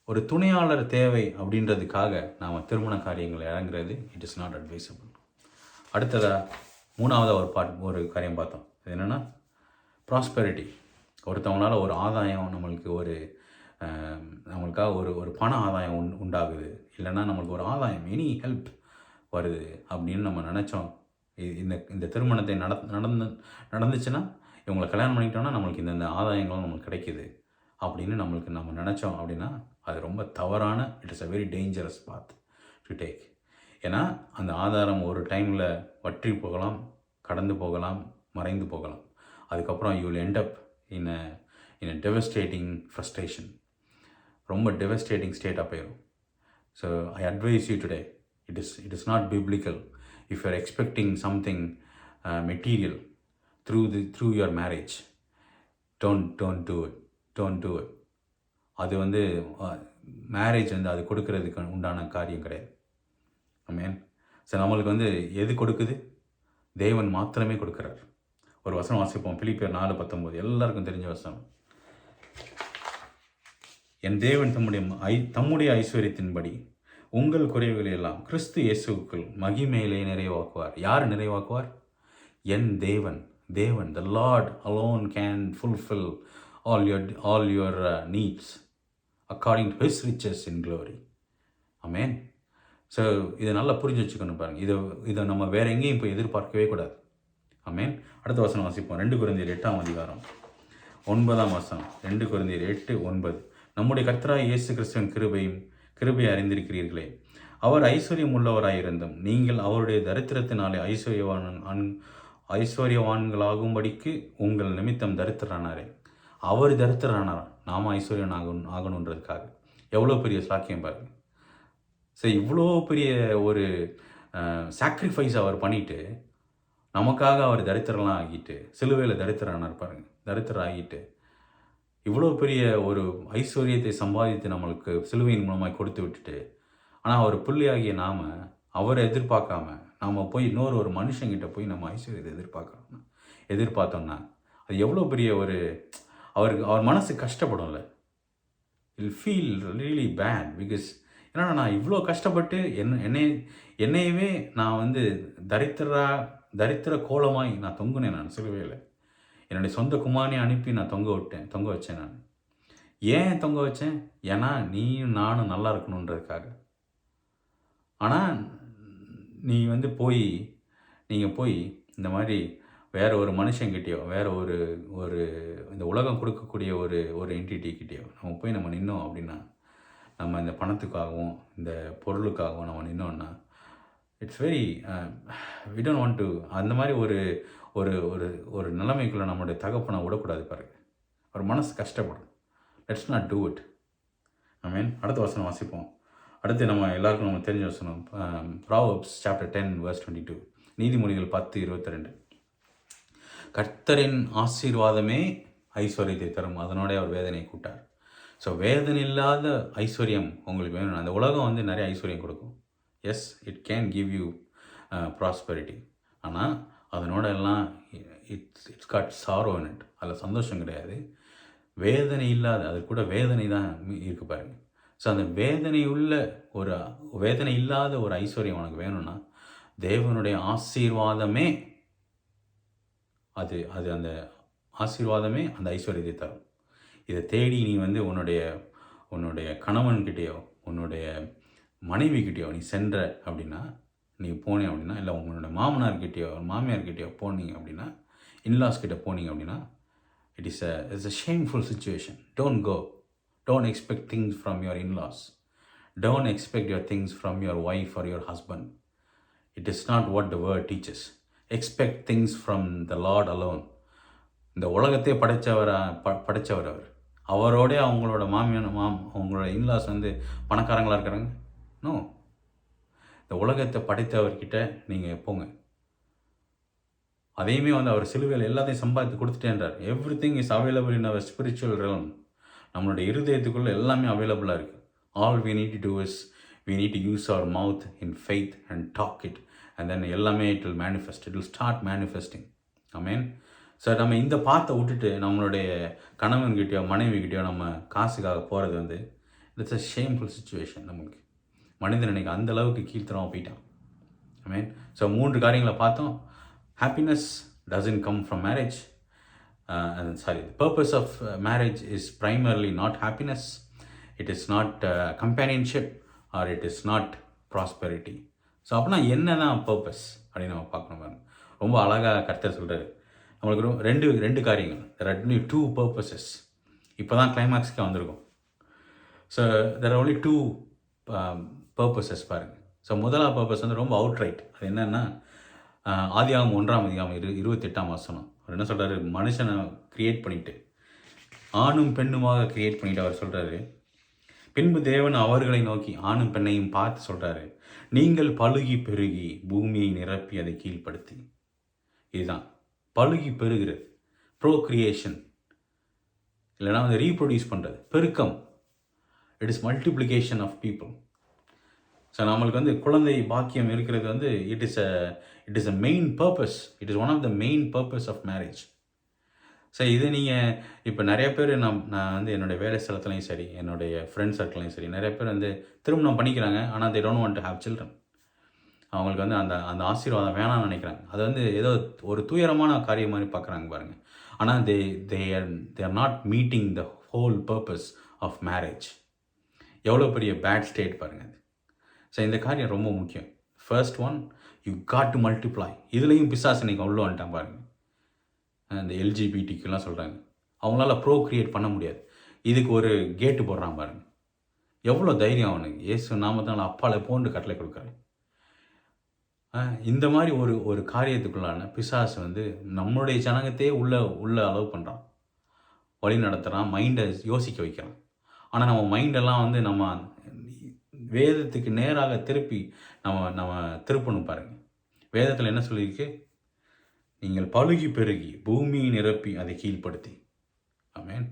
ஒரு துணையாளர் தேவை அப்படின்றதுக்காக நாம் திருமண காரியங்கள் இறங்குறது இட் இஸ் நாட் அட்வைசபிள். அடுத்ததாக மூணாவதாக ஒரு காரியம் பார்த்தோம். அது என்னென்னா ப்ராஸ்பெரிட்டி. ஒருத்தவங்களால் ஒரு ஆதாயம் நம்மளுக்காக ஒரு பண ஆதாயம் உண்டாகுது, இல்லைன்னா நம்மளுக்கு ஒரு ஆதாயம் எனி ஹெல்ப் வருது அப்படின்னு நம்ம நினச்சோம். இந்த திருமணத்தை நடந்துச்சுன்னா, இவங்களை கல்யாணம் பண்ணிக்கிட்டோன்னா நம்மளுக்கு இந்த ஆதாயங்களும் நம்மளுக்கு கிடைக்கிது அப்படின்னு நம்ம நினச்சோம் அப்படின்னா அது ரொம்ப தவறான, it is a very dangerous path to take. ஏன்னா அந்த ஆதாரம் ஒரு டைமில் வற்றி போகலாம், கடந்து போகலாம், மறைந்து போகலாம். அதுக்கப்புறம் you will end up in a devastating frustration. ரொம்ப டெவஸ்டேட்டிங் ஸ்டேட்டாக போயிடும். So I advice you today, it is not biblical if you are expecting something material through your marriage. Don't do it. அது வந்து மேரேஜ் வந்து அது கொடுக்கறதுக்கு உண்டான காரியம் கிடையாது. ஆமென். ஸோ நம்மளுக்கு வந்து எது கொடுக்குது? தேவன் மாத்திரமே கொடுக்குறார். ஒரு வசனம் வாசிப்போம். பிலிப்பியர் 4:19. எல்லாருக்கும் தெரிஞ்ச வசனம். என் தேவன் தம்முடைய ஐஸ்வர்யத்தின்படி உங்கள் குறைவுகளை எல்லாம் கிறிஸ்து இயேசுவுக்குள் மகிமையிலே நிறைவாக்குவார். யார் நிறைவாக்குவார்? என் தேவன். the Lord alone can fulfill all your needs according to his riches in glory. Amen. So இதை நல்லா புரிஞ்சு வச்சுக்கணும் பாருங்கள். இதை நம்ம வேற எங்கேயும் இப்போ எதிர்பார்க்கவே கூடாது. ஆமென். அடுத்த வசனம் வாசிப்போம். 2 கொரிந்தியர் 8:9. 2 கொரிந்தியர் 8:9. நம்முடைய கர்த்தராகிய இயேசு கிறிஸ்துவின் கிருபையும் கிருபையை அறிந்திருக்கிறீர்களே. அவர் ஐஸ்வர்யம் உள்ளவராயிருந்தும் நீங்கள் அவருடைய தரித்திரத்தினாலே ஐஸ்வர்யவான்களாகும்படிக்கு உங்கள் நிமித்தம் தரித்திரனாரே. அவர் தரித்திரனார், நாம் ஐஸ்வர்யம் ஆகணுன்றதுக்காக. எவ்வளோ பெரிய சாக்கியம் பாருங்க. சரி, இவ்வளோ பெரிய ஒரு சாக்ரிஃபைஸ் அவர் பண்ணிட்டு நமக்காக அவர் தரித்திரம்லாம் ஆகிட்டு சிலுவையில் தரித்திரனார் பாருங்க. தரித்திரம் ஆகிட்டு இவ்வளோ பெரிய ஒரு ஐஸ்வர்யத்தை சம்பாதித்து நம்மளுக்கு சிலுவையின் மூலமாக கொடுத்து விட்டுட்டு, ஆனால் அவர் பிள்ளையாகிய நாம் அவரை எதிர்பார்க்காம நாம் போய் இன்னொரு ஒரு மனுஷங்கிட்ட போய் நம்ம ஐஸ்வர்யத்தை எதிர்பார்த்தோம்னா அது எவ்வளோ பெரிய ஒரு அவர் மனசு கஷ்டப்படும்ல. இல் ஃபீல் ரியலி பேட். பிகாஸ் ஏன்னா நான் இவ்வளோ கஷ்டப்பட்டு என்னையவே நான் தரித்திர கோலமாய் நான் தொங்குனேன். நான் சிலுவையில் என்னுடைய சொந்த குமாரனை அனுப்பி நான் தொங்க வச்சேன். நான் ஏன் தொங்க வச்சேன்? ஏன்னா நீயும் நானும் நல்லா இருக்கணுன்றதுக்காக. ஆனால் நீங்கள் போய் இந்த மாதிரி வேற ஒரு மனுஷங்கிட்டேயோ வேற ஒரு இந்த உலகம் கொடுக்கக்கூடிய ஒரு என்டிட்டிக்கிட்டேயோ நம்ம நின்னோம் அப்படின்னா, நம்ம இந்த பணத்துக்காகவும் இந்த பொருளுக்காகவும் நம்ம நின்னோன்னா, it's very we don't want to அந்த மாதிரி ஒரு ஒரு ஒரு ஒரு நிலைமைக்குள்ளே நம்மளுடைய தகப்பனை விடக்கூடாது பாருங்க. ஒரு மனசு கஷ்டப்படும். Let's not do it. அடுத்த வசனம் வாசிப்போம். அடுத்து நம்ம எல்லாருக்கும் நம்ம தெரிஞ்ச வசனம் ப்ராவர்ப்ஸ் சாப்டர் 10 verse 22. நீதிமொழிகள் 10:22. கர்த்தரின் ஆசீர்வாதமே ஐஸ்வர்யத்தை தரும், அதனோட அவர் வேதனை கூட்டார். ஸோ வேதனை இல்லாத ஐஸ்வர்யம் உங்களுக்கு வேணும். அந்த உலகம் நிறைய ஐஸ்வர்யம் கொடுக்கும். Yes, it can give you prosperity. ஆனால் அதனோட எல்லாம் it's got sorrow in it. அதில் சந்தோஷம் கிடையாது. வேதனை இல்லாத, அது கூட வேதனை தான் இருக்கு பாருங்க. ஸோ அந்த வேதனை இல்லாத ஒரு ஐஸ்வர்யம் உனக்கு வேணும்னா தேவனுடைய ஆசீர்வாதமே அது அந்த ஆசீர்வாதமே அந்த ஐஸ்வர்யத்தை தரும். இதை தேடி நீ உன்னுடைய கணவன்கிட்டேயோ உன்னுடைய மனைவிக்கிட்டேயோ நீ சென்ற அப்படின்னா, நீ போனீங்க அப்படின்னா, இல்லை உங்களோட மாமனார்கிட்டயோ மாமியார்கிட்டயோ போனீங்க அப்படின்னா, இன்லாஸ் கிட்ட போனீங்க அப்படின்னா, it's a shameful situation. Don't go. Don't expect things from your in-laws. Don't expect your things from your wife or your husband. It is not what the word teaches. Expect things from the Lord alone. இந்த உலகத்தை படைத்தவர் அவர். அவரோட அவங்களோட அவங்களோட in-laws பணக்காரங்களாக இருக்கிறாங்க. No, இந்த உலகத்தை படைத்தவர்கிட்ட நீங்கள் போங்க. அதையுமே அவர் சிலுவையில் எல்லாத்தையும் சம்பாதித்து கொடுத்துட்டேன்றார். Every thing is available in our spiritual realm. நம்மளுடைய இருதயத்துக்குள்ளே எல்லாமே அவைலபிளாக இருக்குது. All we need to do is we need to use our mouth in faith and talk it, and then எல்லாமே it will manifest. It will start manifesting. Amen. So நம்ம இந்த பாத்தை விட்டுட்டு நம்மளுடைய கணவன்கிட்டயோ மனைவிக்கிட்டயோ நம்ம காசுக்காக போகிறது இட்ஸ் அ ஷேம்ஃபுல் சுச்சுவேஷன். நம்மளுக்கு மனிதன் நினைக்க அந்த அளவுக்கு கீழ்த்தரமாக போயிட்டான். Amen. ஸோ 3 காரியங்களை பார்த்தோம். Happiness doesn't come from marriage. The purpose of marriage is primarily not happiness. It is not companionship, or it is not prosperity. So அப்படின்னா என்ன தான் பர்பஸ் அப்படின்னு நம்ம பார்க்கணும். ரொம்ப அழகாக கர்த்தர் சொல்கிறாரு. நம்மளுக்கு ரெண்டு காரியங்கள். there are only 2 purposes. இப்போ தான் கிளைமேக்ஸ்க்கு வந்திருக்கும். So there are only 2 purposes பாருங்கள். ஸோ முதலாவது பர்பஸ் ரொம்ப அவுட்ரைட். அது என்னென்னா ஆதியாகமம் 1ஆம் அதிகாரம் 28ஆம் வசனம். அவர் என்ன சொல்கிறாரு? மனுஷனை கிரியேட் பண்ணிவிட்டு ஆணும் பெண்ணுமாக கிரியேட் பண்ணிவிட்டு அவர் சொல்கிறாரு, பின்பு தேவன் அவர்களை நோக்கி ஆணும் பெண்ணையும் பார்த்து சொல்கிறாரு, நீங்கள் பலுகி பெருகி பூமியை நிரப்பி அதை கீழ்ப்படுத்தி. இதுதான் பலுகி பெருகிறது, ப்ரோக்ரியேஷன், இல்லைனா ரீப்ரொடியூஸ் பண்ணுறது, பெருக்கம். It is multiplication of people. So நம்மளுக்கு குழந்தை பாக்கியம் இருக்கிறது it is a main purpose. It is one of the main purpose of marriage. So இது நீங்கள் இப்போ நிறைய பேர் நான் என்னுடைய வேலை ஸ்தலத்துலையும் சரி, என்னுடைய ஃப்ரெண்ட் சர்க்கிளையும் சரி, நிறைய பேர் திருமணம் பண்ணிக்கிறாங்க. ஆனால் they don't want to have children. அவங்களுக்கு அந்த ஆசீர்வாதம் வேணாம்னு நினைக்கிறாங்க. அது ஏதோ ஒரு துயரமான காரியம் மாதிரி பார்க்குறாங்க பாருங்கள். ஆனால் they are not meeting the whole purpose of marriage. எவ்வளோ பெரிய பேட் ஸ்டேட் பாருங்கள். ஸோ இந்த காரியம் ரொம்ப முக்கியம். First one, you got to multiply. இதுலேயும் பிசாசு நீங்கள் உள்ள வந்துட்டான் பாருங்கள். இந்த எல்ஜிபிடிக்குலாம் சொல்கிறாங்க, அவங்களால ப்ரோக்ரியேட் பண்ண முடியாது. இதுக்கு ஒரு கேட்டு போடுறான் பாருங்கள். எவ்வளோ தைரியம் அவனுக்கு! இயேசு நாமத்தினால அப்பாலே போன்று கட்டளை கொடுக்குறாரு. இந்த மாதிரி ஒரு காரியத்துக்குள்ளான பிசாசு வந்து நம்மளுடைய ஜனங்கத்தையே உள்ள அலோவ் பண்ணுறான், வழி நடத்துகிறான், மைண்டை யோசிக்க வைக்கிறான். ஆனால் நம்ம மைண்டெல்லாம் வந்து நம்ம வேதத்துக்கு நேராக திருப்பி நம்ம திருப்பணும் பாருங்கள். வேதத்தில் என்ன சொல்லியிருக்கு? நீங்கள் பழுகி பெருகி பூமியை நிரப்பி அதை கீழ்ப்படுத்தி. ஆமென்.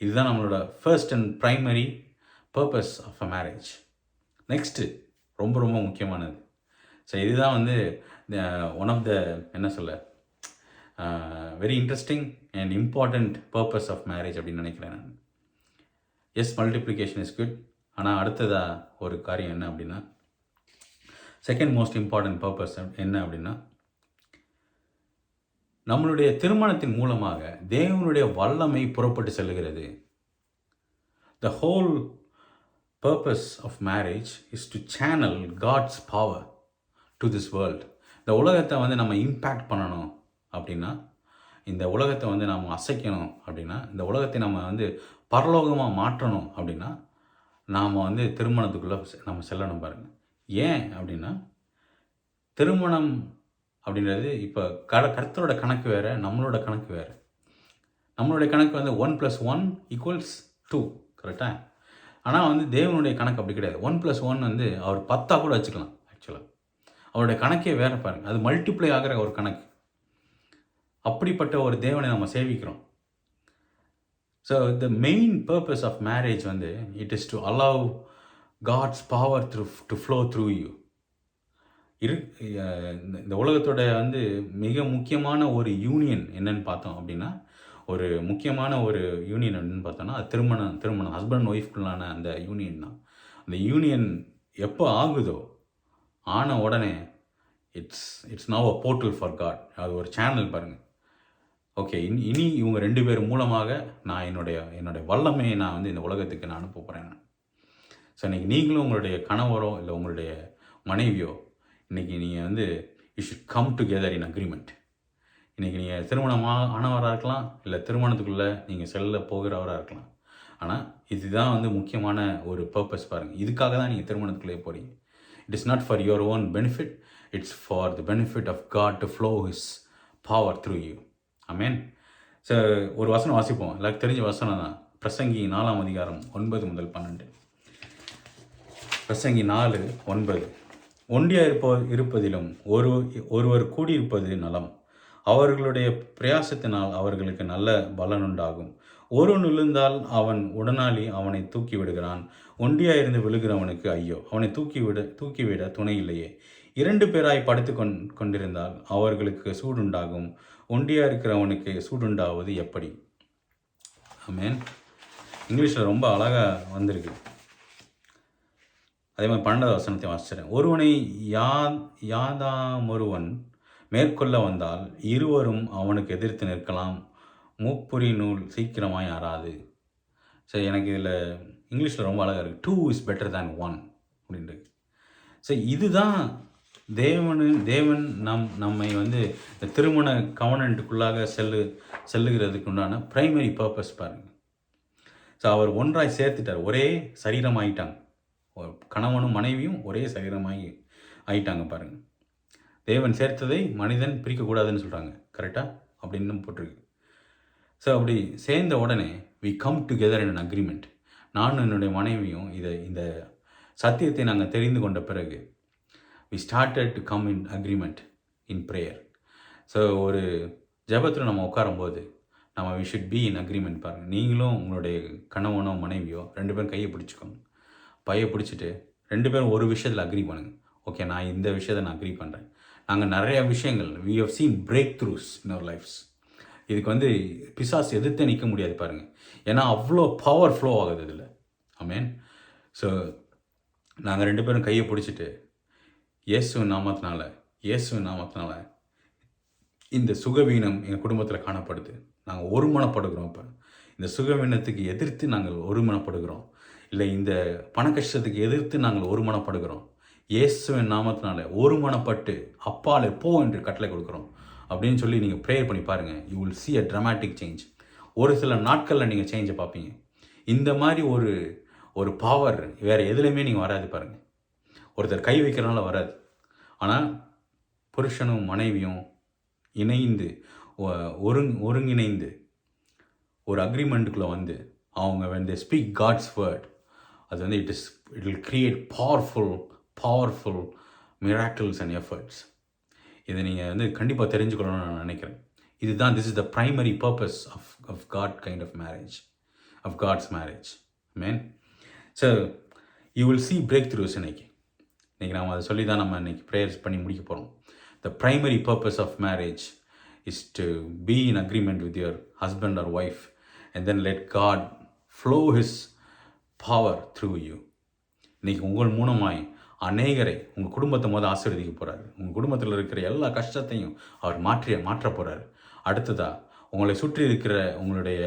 இதுதான் நம்மளோட first and primary purpose of a marriage. Next ரொம்ப ரொம்ப முக்கியமானது. ஸோ இதுதான் வந்து ஒன் ஆஃப் த என்ன சொல்ல very interesting and important purpose of marriage அப்படின்னு நினைக்கிறேன் நான். Yes, multiplication is good. ஆனால் அடுத்ததாக ஒரு காரியம் என்ன அப்படின்னா, செகண்ட் மோஸ்ட் இம்பார்ட்டன்ட் பர்பஸ் என்ன அப்படின்னா, நம்மளுடைய திருமணத்தின் மூலமாக தேவனுடைய வல்லமை புறப்பட்டு செல்லுகிறது. The whole purpose of marriage is to channel God's power to this world. இந்த உலகத்தை வந்து நம்ம இம்பேக்ட் பண்ணணும் அப்படின்னா, இந்த உலகத்தை வந்து நம்ம அசைக்கணும் அப்படின்னா, இந்த உலகத்தை நம்ம வந்து பரலோகமாக மாற்றணும் அப்படின்னா, நாம் வந்து திருமணத்துக்குள்ளே நம்ம செல்லணும் பாருங்கள். ஏன் அப்படின்னா, திருமணம் அப்படின்றது இப்போ கர்த்தரோட கணக்கு வேறு, நம்மளோட கணக்கு வேறு. நம்மளுடைய கணக்கு வந்து 1+1 = 2, கரெக்டாக? ஆனால் வந்து தேவனுடைய கணக்கு அப்படி கிடையாது. 1+1 வந்து அவர் 10 கூட வச்சுக்கலாம். ஆக்சுவலாக அவருடைய கணக்கே வேறு பாருங்கள். அது மல்டிப்ளை ஆகிற ஒரு கணக்கு. அப்படிப்பட்ட ஒரு தேவனை நம்ம சேவிக்கிறோம். So the main purpose of marriage வந்து it is to allow God's power to flow through you. இந்த உலகத்தோட வந்து மிக முக்கியமான ஒரு யூனியன் என்னன்னு பார்த்தோம் அப்படின்னா, ஒரு முக்கியமான ஒரு யூனியன் என்னன்னு பார்த்தோன்னா, அது திருமணம் ஹஸ்பண்ட் ஒய்ஃப்குள்ளான அந்த யூனியன் தான். அந்த யூனியன் எப்போ ஆகுதோ, ஆன உடனே it's now a portal for God. அது ஒரு சேனல் பாருங்கள். ஓகே, இனி இவங்க 2 பேர் மூலமாக நான் என்னுடைய வல்லமையை நான் வந்து இந்த உலகத்துக்கு நான் அனுப்ப போகிறேன். ஸோ இன்றைக்கி நீங்களும் உங்களுடைய கணவரோ இல்லை உங்களுடைய மனைவியோ இன்றைக்கி நீங்கள் வந்து you should come together in agreement. இன்றைக்கி நீங்கள் ஆனவராக இருக்கலாம், இல்லை திருமணத்துக்குள்ளே நீங்கள் செல்ல போகிறவராக இருக்கலாம். ஆனால் இதுதான் வந்து முக்கியமான ஒரு பர்பஸ் பாருங்கள். இதுக்காக தான் நீங்கள் திருமணத்துக்குள்ளே போகிறீங்க. It is not for your own benefit, it's for the benefit of God to flow his power through you. ஆமென். ஸோ ஒரு வசனம் வாசிப்போம். எல்லாருக்கும் தெரிஞ்ச வசனம் தான். பிரசங்கி 4:9-12. பிரசங்கி 4:9. ஒன்றியாக இருப்பதிலும் ஒருவர் கூடியிருப்பது நலம். அவர்களுடைய பிரயாசத்தினால் அவர்களுக்கு நல்ல பலனுண்டாகும். ஒருவன் விழுந்தால் அவன் உடனாளி அவனை தூக்கி விடுகிறான். ஒன்றியாக இருந்து விழுகிறவனுக்கு ஐயோ, அவனை தூக்கிவிட துணை இல்லையே. 2 பேராய் படுத்து கொண்டிருந்தால் அவர்களுக்கு சூடுண்டாகும். ஒன்றியாக இருக்கிறவனுக்கு சூடுண்டாவது எப்படி? ஆமென். இங்கிலீஷில் ரொம்ப அழகாக வந்திருக்கு. அதே மாதிரி 12வது வசனத்தை வாசிச்சிடறேன். ஒருவனை யாதாமொருவன் மேற்கொள்ள வந்தால் இருவரும் அவனுக்கு எதிர்த்து நிற்கலாம். மூப்புரி நூல் சீக்கிரமாய் ஆறாது. ஸோ எனக்கு இதில் இங்கிலீஷில் ரொம்ப அழகாக இருக்குது. 2 is better than 1 அப்படின்ட்டு. ஸோ இதுதான் தேவன் நம்மை வந்து இந்த திருமண கவனன்ட்டுக்குள்ளாக செல்லுகிறதுக்கு உண்டான ப்ரைமரி பர்பஸ் பாருங்கள். ஸோ அவர் ஒன்றாய் சேர்த்துட்டார். ஒரே சரீரமாயிட்டாங்க. கணவனும் மனைவியும் ஒரே சரீரமாகி ஆயிட்டாங்க பாருங்கள். தேவன் சேர்த்ததை மனிதன் பிரிக்கக்கூடாதுன்னு சொல்கிறாங்க, கரெக்டாக அப்படின்னு போட்டிருக்கு. ஸோ அப்படி சேர்ந்த உடனே we come together in an agreement. நானும் என்னுடைய மனைவியும் இந்த சத்தியத்தை நாங்கள் தெரிந்து கொண்ட பிறகு we started to come in agreement in prayer. So ஒரு ஜெபத்தில் நம்ம உட்காரும்போது நம்ம we should be in agreement பாருங்கள். நீங்களும் உங்களுடைய கணவனோ மனைவியோ 2 பேரும் கையை பிடிச்சிக்கோங்க. பிடிச்சிட்டு 2 பேரும் ஒரு விஷயத்தில் அக்ரி பண்ணுங்கள். ஓகே, நான் இந்த விஷயத்தை நான் அக்ரி பண்ணுறேன். நாங்கள் நிறையா விஷயங்கள் we have seen breakthroughs in our lives. இதுக்கு வந்து பிசாசு எதிர்த்து நிற்க முடியாது பாருங்கள். ஏன்னா அவ்வளோ பவர் ஃப்ளோ ஆகுது இதில். ஆமென். ஸோ நாங்கள் 2 பேரும் கையை பிடிச்சிட்டு இயேசுவின் நாமத்தினால இந்த சுகவீனம் எங்கள் குடும்பத்தில் காணப்படுது. நாங்கள் ஒருமனப்படுகிறோம். இப்போ இந்த சுகவீனத்துக்கு எதிர்த்து நாங்கள் ஒருமனப்படுகிறோம். இல்லை இந்த பண கஷ்டத்துக்கு எதிர்த்து நாங்கள் ஒருமனப்படுகிறோம். இயேசுவின் நாமத்தினால ஒருமனப்பட்டு அப்பாலே போ என்று கட்டளை கொடுக்குறோம் அப்படின்னு சொல்லி நீங்கள் ப்ரேயர் பண்ணி பாருங்கள். You will see a dramatic change. ஒரு சில நாட்களில் நீங்கள் சேஞ்சை பார்ப்பீங்க. இந்த மாதிரி ஒரு பவர் வேறு எதுலேயுமே நீங்கள் வராது பாருங்கள். ஒருத்தர் கை வைக்கிறனால வராது. ஆனால் புருஷனும் மனைவியும் இணைந்து ஒருங்கிணைந்து ஒரு அக்ரிமெண்ட்டுக்குள்ளே வந்து அவங்க when they speak God's word, அது வந்து it will create powerful miracles and efforts. இதை நீங்கள் வந்து கண்டிப்பாக தெரிஞ்சுக்கணும்னு நான் நினைக்கிறேன். இதுதான் this is the primary purpose of God kind of marriage, of God's marriage. Amen. So you will see breakthroughs இன்னைக்கு நாம் அதை சொல்லி தான் நம்ம இன்னைக்கு ப்ரேயர்ஸ் பண்ணி முடிக்க போகிறோம். The primary purpose of marriage is to be in agreement with your husband or wife and then let God flow his power through you. இன்னைக்கு உங்கள் மூலமாய் அநேகரை உங்கள் குடும்பத்தை ஆசீர்வதிக்க போகிறாரு. உங்கள் குடும்பத்தில் இருக்கிற எல்லா கஷ்டத்தையும் அவர் மாற்ற போகிறாரு. அடுத்ததாக உங்களை சுற்றி இருக்கிற உங்களுடைய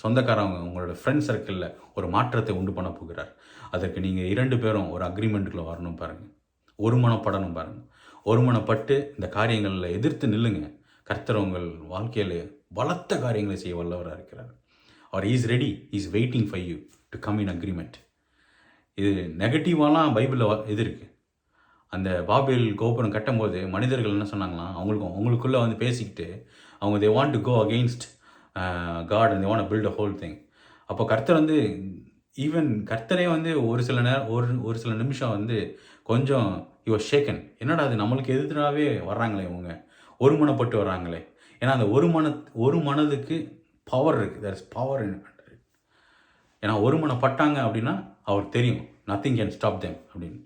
சொந்தக்காரங்க, உங்களோட ஃப்ரெண்ட் சர்க்கிளில் ஒரு மாற்றத்தை உண்டு பண்ண போகிறார். அதற்கு நீங்கள் 2 பேரும் ஒரு அக்ரிமெண்ட்டுக்குள்ளே வரணும் பாருங்கள். ஒருமனப்படணும் பாருங்கள். ஒருமனப்பட்டு இந்த காரியங்களில் எதிர்த்து நில்லுங்க. கர்த்தர் உங்கள் வாழ்க்கையில் பலத்த காரியங்களை செய்ய வல்லவராக இருக்கிறார். அவர் is ready, is waiting for you to come in agreement. இது நெகட்டிவாலாம் பைபிளில் இது இருக்குது. அந்த பாபேல் கோபுரம் கட்டும்போது மனிதர்கள் என்ன சொன்னாங்களாம், அவங்களுக்குள்ளே வந்து பேசிக்கிட்டு அவங்க they want to go against God and they want to build a whole thing. அப்போ கர்த்தர் வந்து ஈவன் கர்த்தரே வந்து ஒரு சில நிமிஷம் வந்து கொஞ்சம் he was shaken. என்னடா அது நம்மளுக்கு எதிராகவே வர்றாங்களே, இவங்க ஒருமனப்பட்டு வர்றாங்களே. ஏன்னா அந்த ஒரு மனதுக்கு பவர் இருக்குது. there is power in it. ஏன்னா ஒருமனப்பட்டாங்க அப்படின்னா அவர் தெரியும் nothing can stop them அப்படின்னு.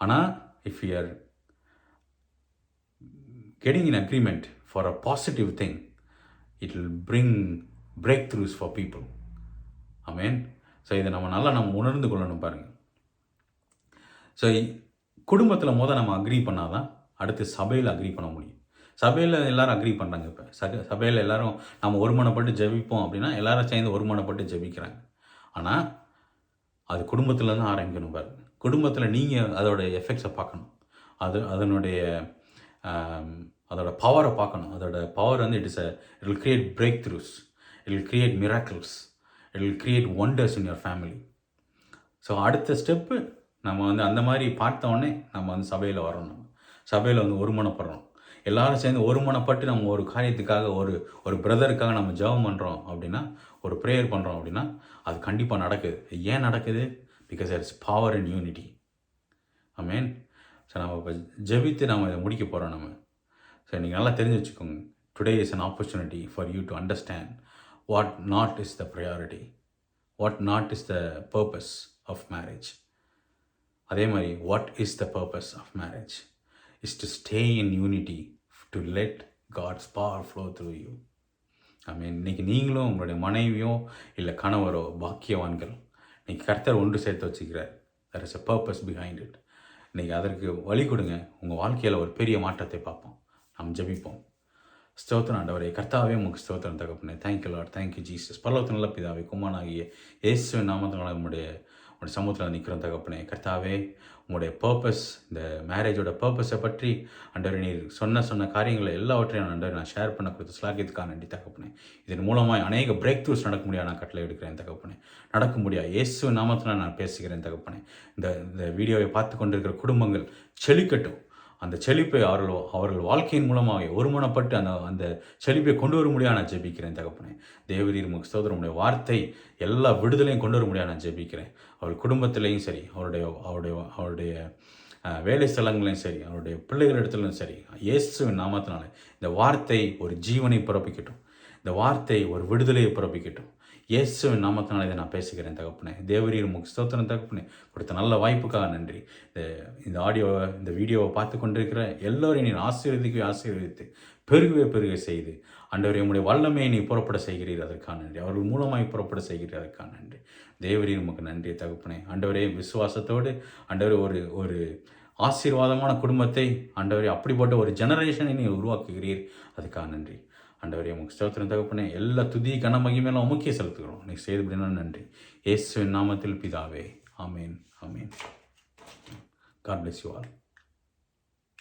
ஆனால் if you are getting in agreement for a positive thing, it will bring breakthroughs for people. Amen. So இதை நம்ம உணர்ந்து கொள்ளணும் பாருங்கள். ஸோ குடும்பத்தில் நம்ம அக்ரி பண்ணால் தான் அடுத்து சபையில் அக்ரி பண்ண முடியும். சபையில் எல்லோரும் அக்ரி பண்ணுறாங்க. இப்போ சபையில் எல்லோரும் நம்ம ஒருமனப்பட்டு ஜெபிப்போம் அப்படின்னா எல்லோரும் சேர்ந்து ஒருமனப்பட்டு ஜெபிக்கிறாங்க. ஆனால் அது குடும்பத்தில் தான் ஆரம்பிக்கணும் பாருங்கள். குடும்பத்தில் நீங்கள் அதோட எஃபெக்ட்ஸை பார்க்கணும். அதோட பவரை பார்க்கணும். அதோட பவர் வந்து it will create breakthroughs, it will create miracles, it will create wonders in your family. So அடுத்த ஸ்டெப்பு நம்ம வந்து அந்த மாதிரி பார்த்தோன்னே நம்ம வந்து சபையில் வரணும். சபையில் வந்து ஒருமனப்படுறோம். எல்லாரும் சேர்ந்து ஒருமனப்பட்டு நம்ம ஒரு காரியத்துக்காக ஒரு பிரதருக்காக நம்ம ஜெபம் பண்ணுறோம் அப்படின்னா, ஒரு ப்ரேயர் பண்ணுறோம் அப்படின்னா அது கண்டிப்பாக நடக்குது. ஏன் நடக்குது? Because there is power in unity. Amen. So நம்ம இப்போ ஜெபித்து நம்ம இதை முடிக்க போகிறோம். ஸோ நீங்கள் நல்லா தெரிஞ்சு வச்சுக்கோங்க. Today is an opportunity for you to understand what not is the priority, what not is the purpose of marriage. அதே மாதிரி what is the purpose of marriage is to stay in unity, to let God's power flow through you. இன்னைக்கு நீங்களும் உங்களுடைய மனைவியோ இல்லை கணவரோ பாக்கியவான்கள். இன்னைக்கு கர்த்தர் ஒன்று சேர்த்து வச்சுக்கிறார். there is a purpose behind it. இன்னைக்கு அதற்கு வழி கொடுங்க. உங்கள் வாழ்க்கையில் ஒரு பெரிய மாற்றத்தை பார்ப்போம். நாம் ஜெபிப்போம். ஸ்தோத்திரம் ஆண்டவரே, கர்த்தாவே உங்களுக்கு ஸ்தோத்திரம் தகப்பனே. Thank you Lord, thank you Jesus. பரலோகத்தின் நல்ல பிதாவே, குமாரனாகிய இயேசுவின் நாமத்தினால உங்களுடைய சமூகத்தில் நிற்கிறோம் தகப்பனே. கர்த்தாவே, உங்களுடைய பர்பஸ், இந்த மேரேஜோட பர்பஸை பற்றி ஆண்டவரே நீர் சொன்ன காரியங்களை எல்லாவற்றையும் ஆண்டவரே நான் ஷேர் பண்ண கொடுத்து ஸ்லாகியத்துக்காக நன்றி தகப்பனே. இதன் மூலமாக அநேக பிரேக் த்ரூஸ் நடக்க முடியாது நான் கட்டளை எடுக்கிறேன் தகப்பனே. நடக்க முடியாது இயேசு நாமத்தில் நான் பேசுகிறேன் தகப்பனே. இந்த வீடியோவை பார்த்து கொண்டிருக்கிற குடும்பங்கள் செழிக்கட்டும். அந்த செழிப்பை அவர்கள் வாழ்க்கையின் மூலமாக ஒருமனப்பட்டு அந்த செழிப்பை கொண்டு வர முடியாது நான் ஜெபிக்கிறேன் தகப்பனே. தேவரீர் உமக்கு ஸ்தோத்திரம். வார்த்தை எல்லா விடுதலையும் கொண்டு வர முடியாது நான் ஜெபிக்கிறேன். அவள் குடும்பத்திலையும் சரி, அவருடைய வேலை ஸ்தலங்களையும் சரி, அவருடைய பிள்ளைகளிடத்துலையும் சரி, இயேசுவின் நாமத்தினால இந்த வார்த்தை ஒரு ஜீவனை பிறப்பிக்கட்டும். இந்த வார்த்தை ஒரு விடுதலையை பிறப்பிக்கட்டும். இயேசுவின் நாமத்தினால இதை நான் பேசுகிறேன் தகப்பனே. தேவரீர் உமக்கு ஸ்தோத்திரம் தகப்பனே. கொடுத்த நல்ல வாய்ப்புக்காக நன்றி. இந்த வீடியோவை பார்த்து கொண்டிருக்கிற எல்லோரையும் நீ ஆசீர்வதித்து பெருக செய்து ஆண்டவரே உம்முடைய வல்லமையை நீ புறப்பட செய்கிறீர், அதற்கான நன்றி. அவர்கள் மூலமாய் புறப்பட செய்கிறீர், அதற்கான நன்றி. தேவரீர் உமக்கு நன்றி தகப்பனே. ஆண்டவரே விசுவாசத்தோடு ஆண்டவரே ஒரு ஆசீர்வாதமான குடும்பத்தை ஆண்டவரே அப்படிப்பட்ட ஒரு ஜெனரேஷனை நீ உருவாக்குகிறீர், அதுக்காக நன்றி. ஆண்டவரே உமக்கு ஸ்தோத்திரம் தகப்பனே. எல்லா துதி கன மகிமையெல்லாம் உமக்கே செலுத்துகிறோம். நீ செய்து அப்படின்னா நன்றி. இயேசுவின் நாமத்தில் பிதாவே. ஆமேன், ஆமேன். God bless you all.